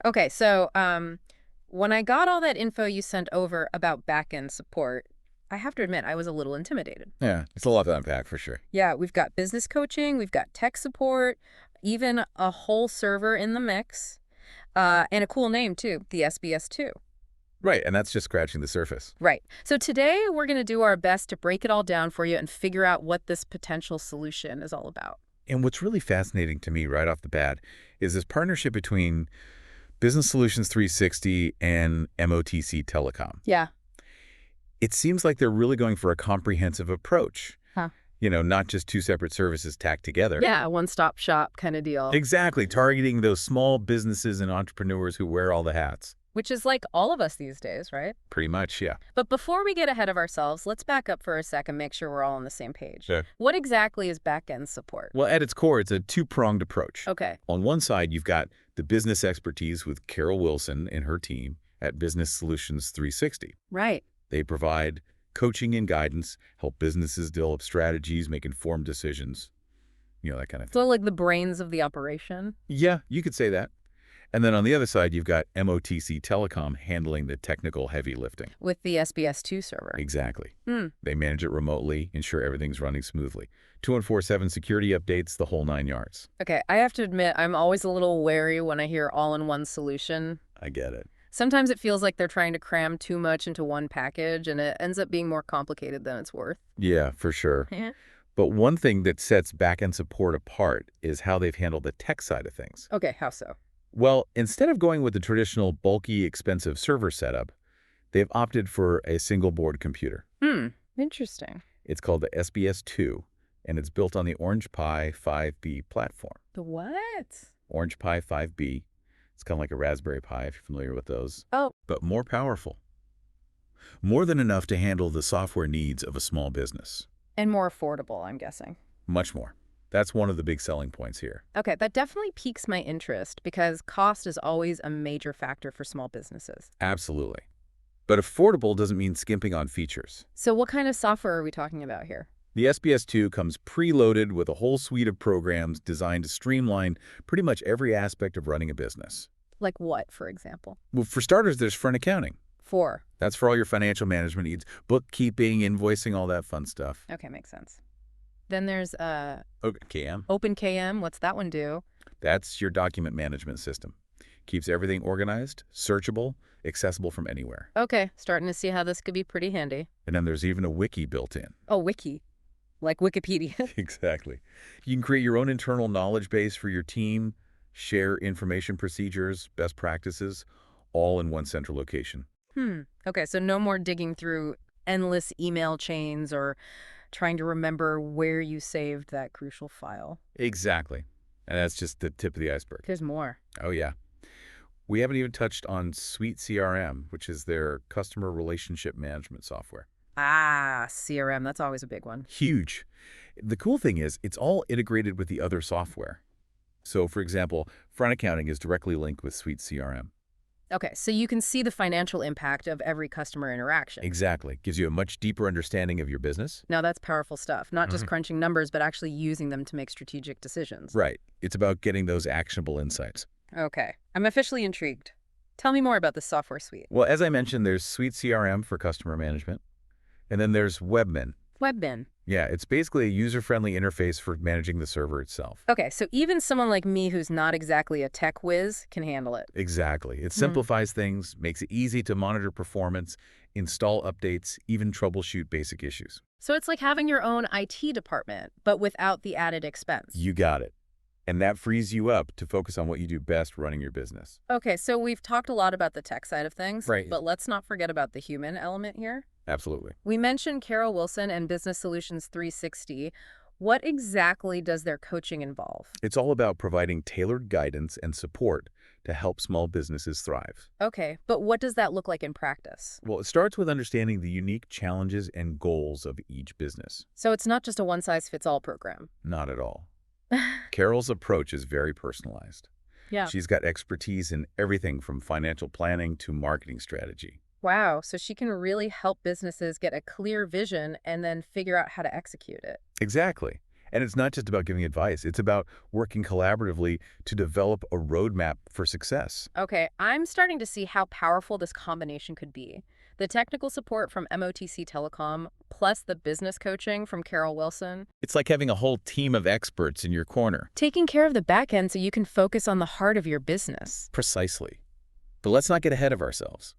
Okay, so when I got all that info you sent over about backend support, I have to admit I was a little intimidated. Yeah, it's a lot to unpack for sure. Yeah, we've got business coaching, we've got tech support, even a whole server in the mix, and a cool name too, the SBS-2. Right, and that's just scratching the surface. Right. So today we're going to do our best to break it all down for you and figure out what this potential solution is all about. And what's really fascinating to me right off the bat is this partnership between Business Solutions 360 and MOTC Telecom. Yeah. It seems like they're really going for a comprehensive approach. Huh. Not just two separate services tacked together. Yeah, a one-stop shop kind of deal. Exactly, targeting those small businesses and entrepreneurs who wear all the hats. Which is like all of us these days, right? Pretty much, yeah. But before we get ahead of ourselves, let's back up for a sec and make sure we're all on the same page. Sure. What exactly is back-end support? Well, at its core, it's a two-pronged approach. Okay. On one side, you've got the business expertise with Carol Wilson and her team at Business Solutions 360. Right. They provide coaching and guidance, help businesses develop strategies, make informed decisions, that kind of thing. So like the brains of the operation? Yeah, you could say that. And then on the other side, you've got MOTC Telecom handling the technical heavy lifting. With the SBS-2 server. Exactly. Hmm. They manage it remotely, ensure everything's running smoothly. 24/7 security updates, the whole 9 yards. Okay, I have to admit, I'm always a little wary when I hear all-in-one solution. I get it. Sometimes it feels like they're trying to cram too much into one package, and it ends up being more complicated than it's worth. Yeah, for sure. Yeah. But one thing that sets back-end support apart is how they've handled the tech side of things. Okay, how so? Well, instead of going with the traditional bulky, expensive server setup, they've opted for a single board computer. Interesting. It's called the SBS-2, and it's built on the Orange Pi 5B platform. The what? Orange Pi 5B. It's kind of like a Raspberry Pi, if you're familiar with those. Oh. But more powerful. More than enough to handle the software needs of a small business. And more affordable, I'm guessing. Much more. That's one of the big selling points here. Okay, that definitely piques my interest because cost is always a major factor for small businesses. Absolutely. But affordable doesn't mean skimping on features. So what kind of software are we talking about here? The SBS-2 comes preloaded with a whole suite of programs designed to streamline pretty much every aspect of running a business. Like what, for example? Well, for starters, there's FrontAccounting. That's for all your financial management needs, bookkeeping, invoicing, all that fun stuff. Okay, makes sense. Then there's OpenKM. OpenKM. What's that one do? That's your document management system. Keeps everything organized, searchable, accessible from anywhere. Okay, starting to see how this could be pretty handy. And then there's even a wiki built in. Oh, wiki. Like Wikipedia. Exactly. You can create your own internal knowledge base for your team, share information procedures, best practices, all in one central location. Okay, so no more digging through endless email chains or trying to remember where you saved that crucial file. Exactly. And that's just the tip of the iceberg. There's more. Oh, yeah. We haven't even touched on SuiteCRM, which is their customer relationship management software. Ah, CRM. That's always a big one. Huge. The cool thing is it's all integrated with the other software. So, for example, FrontAccounting is directly linked with SuiteCRM. Okay, so you can see the financial impact of every customer interaction. Exactly. Gives you a much deeper understanding of your business. Now that's powerful stuff. Not just crunching numbers, but actually using them to make strategic decisions. Right. It's about getting those actionable insights. Okay, I'm officially intrigued. Tell me more about the software suite. Well, as I mentioned, there's SuiteCRM for customer management. And then there's Webmin. Webmin. Yeah, it's basically a user-friendly interface for managing the server itself. Okay, so even someone like me who's not exactly a tech whiz can handle it. Exactly. It simplifies things, makes it easy to monitor performance, install updates, even troubleshoot basic issues. So it's like having your own IT department, but without the added expense. You got it. And that frees you up to focus on what you do best running your business. Okay, so we've talked a lot about the tech side of things, Right. But let's not forget about the human element here. Absolutely. We mentioned Carol Wilson and Business Solutions 360. What exactly does their coaching involve? It's all about providing tailored guidance and support to help small businesses thrive. Okay, but what does that look like in practice? Well, it starts with understanding the unique challenges and goals of each business. So it's not just a one-size-fits-all program. Not at all. Carol's approach is very personalized. Yeah. She's got expertise in everything from financial planning to marketing strategy. Wow, so she can really help businesses get a clear vision and then figure out how to execute it. Exactly. And it's not just about giving advice. It's about working collaboratively to develop a roadmap for success. Okay, I'm starting to see how powerful this combination could be. The technical support from MOTC Telecom, plus the business coaching from Carol Wilson. It's like having a whole team of experts in your corner. Taking care of the back end so you can focus on the heart of your business. Precisely. But let's not get ahead of ourselves.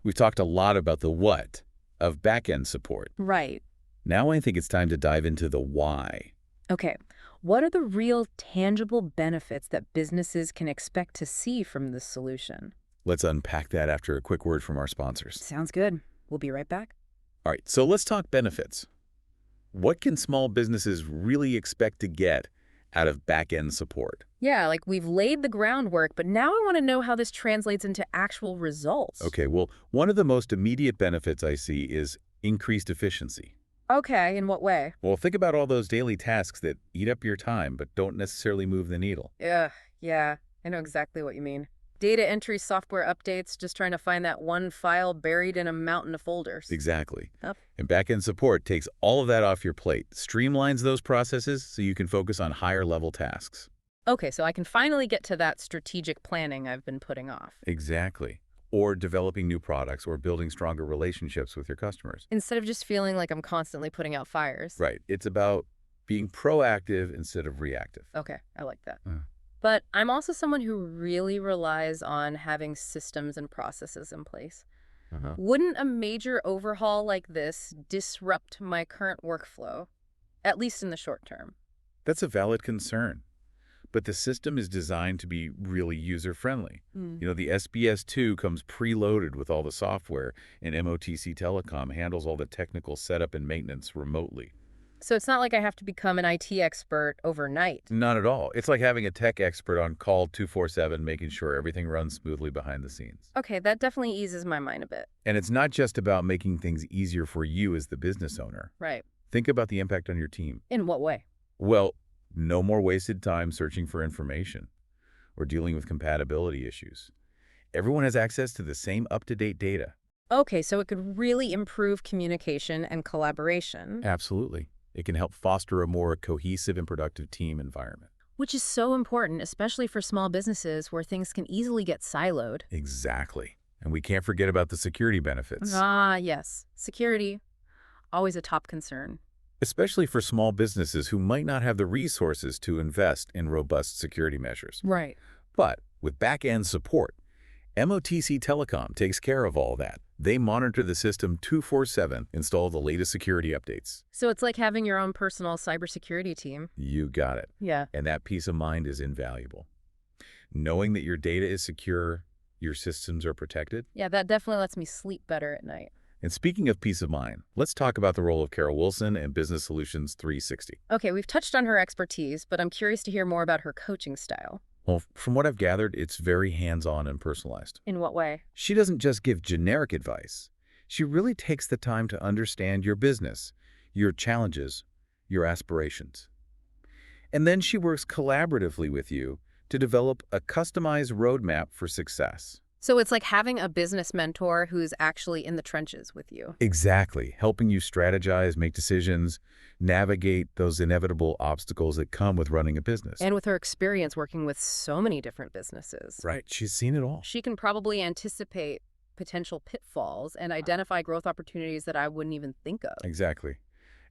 We've talked a lot about the what of back-end support. Right. Now I think it's time to dive into the why. Okay, what are the real tangible benefits that businesses can expect to see from this solution? Let's unpack that after a quick word from our sponsors. Sounds good. We'll be right back. All right, so let's talk benefits. What can small businesses really expect to get out of back-end support? Yeah, like we've laid the groundwork, but now I want to know how this translates into actual results. Okay, well, one of the most immediate benefits I see is increased efficiency. Okay, in what way? Well, think about all those daily tasks that eat up your time but don't necessarily move the needle. Ugh, yeah, I know exactly what you mean. Data entry software updates, just trying to find that one file buried in a mountain of folders. Exactly. Yep. And back-end support takes all of that off your plate, streamlines those processes so you can focus on higher-level tasks. Okay, so I can finally get to that strategic planning I've been putting off. Exactly. Or developing new products or building stronger relationships with your customers. Instead of just feeling like I'm constantly putting out fires. Right. It's about being proactive instead of reactive. Okay, I like that. But I'm also someone who really relies on having systems and processes in place. Wouldn't a major overhaul like this disrupt my current workflow, at least in the short term? That's a valid concern. But the system is designed to be really user-friendly. You know, the SBS-2 comes preloaded with all the software, and MOTC Telecom handles all the technical setup and maintenance remotely. So it's not like I have to become an IT expert overnight. Not at all. It's like having a tech expert on call 24/7, making sure everything runs smoothly behind the scenes. Okay, that definitely eases my mind a bit. And it's not just about making things easier for you as the business owner. Right. Think about the impact on your team. In what way? Well, no more wasted time searching for information or dealing with compatibility issues. Everyone has access to the same up-to-date data. Okay, so it could really improve communication and collaboration. Absolutely. It can help foster a more cohesive and productive team environment. Which is so important, especially for small businesses where things can easily get siloed. Exactly. And we can't forget about the security benefits. Ah, yes. Security, always a top concern. Especially for small businesses who might not have the resources to invest in robust security measures. Right. But with back-end support, MOTC Telecom takes care of all that. They monitor the system 24/7, install the latest security updates. So it's like having your own personal cybersecurity team. You got it. Yeah. And that peace of mind is invaluable. Knowing that your data is secure, your systems are protected. Yeah, that definitely lets me sleep better at night. And speaking of peace of mind, let's talk about the role of Carol Wilson and Business Solutions 360. Okay, we've touched on her expertise, but I'm curious to hear more about her coaching style. Well, from what I've gathered, it's very hands-on and personalized. In what way? She doesn't just give generic advice. She really takes the time to understand your business, your challenges, your aspirations. And then she works collaboratively with you to develop a customized roadmap for success. So it's like having a business mentor who's actually in the trenches with you. Exactly. Helping you strategize, make decisions, navigate those inevitable obstacles that come with running a business. And with her experience working with so many different businesses. Right. She's seen it all. She can probably anticipate potential pitfalls and identify growth opportunities that I wouldn't even think of. Exactly.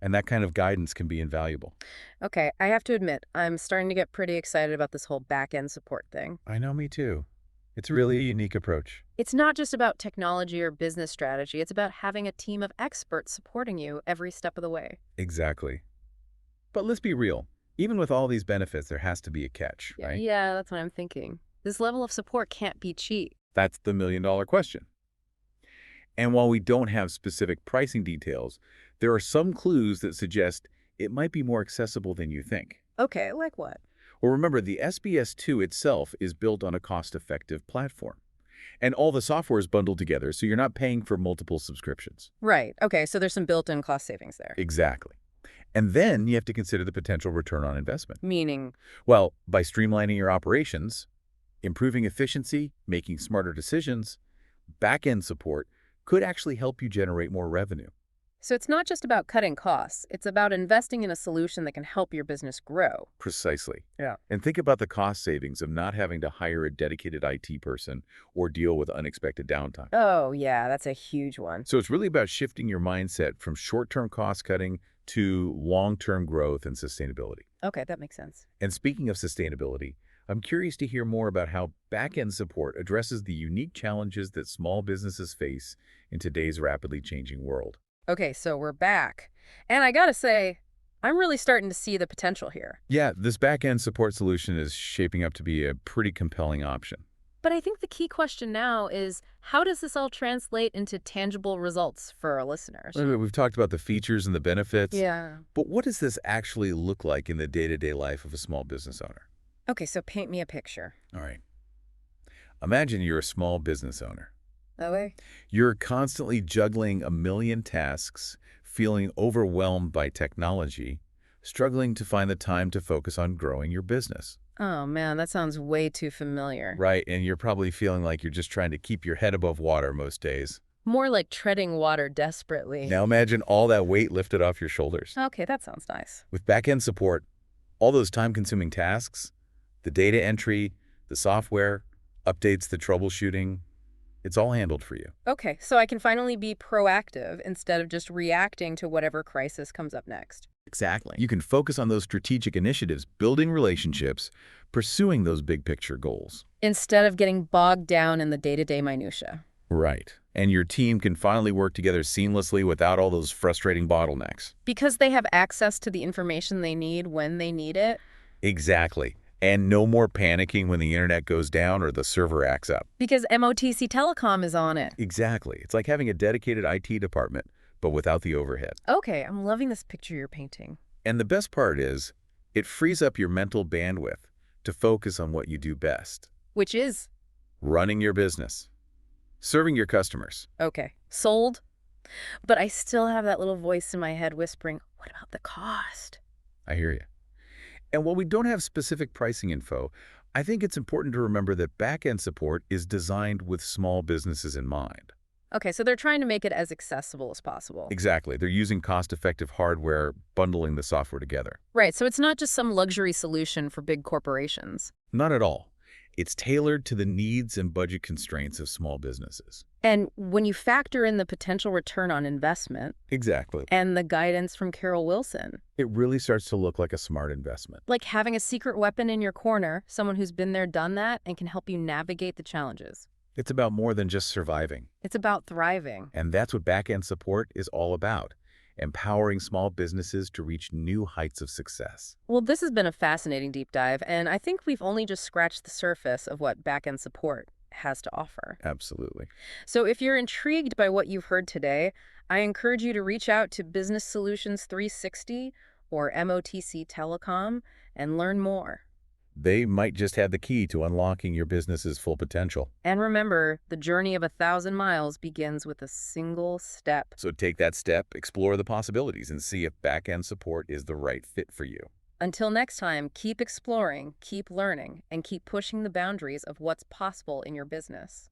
And that kind of guidance can be invaluable. Okay, I have to admit, I'm starting to get pretty excited about this whole back-end support thing. I know, me too. It's really a unique approach. It's not just about technology or business strategy. It's about having a team of experts supporting you every step of the way. Exactly. But let's be real. Even with all these benefits, there has to be a catch, right? Yeah, that's what I'm thinking. This level of support can't be cheap. That's the million-dollar question. And while we don't have specific pricing details, there are some clues that suggest it might be more accessible than you think. Okay, like what? Well, remember, the SBS-2 itself is built on a cost-effective platform. And all the software is bundled together, so you're not paying for multiple subscriptions. Right. Okay, so there's some built-in cost savings there. Exactly. And then you have to consider the potential return on investment. Meaning? Well, by streamlining your operations, improving efficiency, making smarter decisions, back-end support could actually help you generate more revenue. So it's not just about cutting costs. It's about investing in a solution that can help your business grow. Precisely. Yeah. And think about the cost savings of not having to hire a dedicated IT person or deal with unexpected downtime. Oh, yeah, that's a huge one. So it's really about shifting your mindset from short-term cost cutting to long-term growth and sustainability. Okay, that makes sense. And speaking of sustainability, I'm curious to hear more about how back-end support addresses the unique challenges that small businesses face in today's rapidly changing world. Okay, so we're back. And I gotta say, I'm really starting to see the potential here. Yeah, this back-end support solution is shaping up to be a pretty compelling option. But I think the key question now is, how does this all translate into tangible results for our listeners? We've talked about the features and the benefits, Yeah. but what does this actually look like in the day-to-day life of a small business owner? Okay, so paint me a picture. All right. Imagine you're a small business owner. Okay. You're constantly juggling a million tasks, feeling overwhelmed by technology, struggling to find the time to focus on growing your business. Oh man, that sounds way too familiar. Right, and you're probably feeling like you're just trying to keep your head above water most days. More like treading water desperately. Now imagine all that weight lifted off your shoulders. Okay, that sounds nice. With back-end support, all those time-consuming tasks, the data entry, the software, updates, the troubleshooting, it's all handled for you. Okay, so I can finally be proactive instead of just reacting to whatever crisis comes up next. Exactly. You can focus on those strategic initiatives, building relationships, pursuing those big picture goals. Instead of getting bogged down in the day-to-day minutia. Right. And your team can finally work together seamlessly without all those frustrating bottlenecks. Because they have access to the information they need when they need it. Exactly. And no more panicking when the internet goes down or the server acts up. Because MOTC Telecom is on it. Exactly. It's like having a dedicated IT department, but without the overhead. Okay, I'm loving this picture you're painting. And the best part is, it frees up your mental bandwidth to focus on what you do best. Which is? Running your business. Serving your customers. Okay, sold. But I still have that little voice in my head whispering, what about the cost? I hear you. And while we don't have specific pricing info, I think it's important to remember that back-end support is designed with small businesses in mind. Okay, so they're trying to make it as accessible as possible. Exactly. They're using cost-effective hardware, bundling the software together. Right, so it's not just some luxury solution for big corporations. Not at all. It's tailored to the needs and budget constraints of small businesses. And when you factor in the potential return on investment Exactly. and the guidance from Carol Wilson, It really starts to look like a smart investment. like having a secret weapon in your corner, someone who's been there, done that, and can help you navigate the challenges. It's about more than just surviving. It's about thriving. And that's what back-end support is all about. Empowering small businesses to reach new heights of success. Well, this has been a fascinating deep dive, and I think we've only just scratched the surface of what backend support has to offer. Absolutely. So if you're intrigued by what you've heard today, I encourage you to reach out to Business Solutions 360 or MOTC Telecom and learn more. They might just have the key to unlocking your business's full potential. And remember, the journey of 1,000 miles begins with a single step. So take that step, explore the possibilities, and see if back-end support is the right fit for you. Until next time, keep exploring, keep learning, and keep pushing the boundaries of what's possible in your business.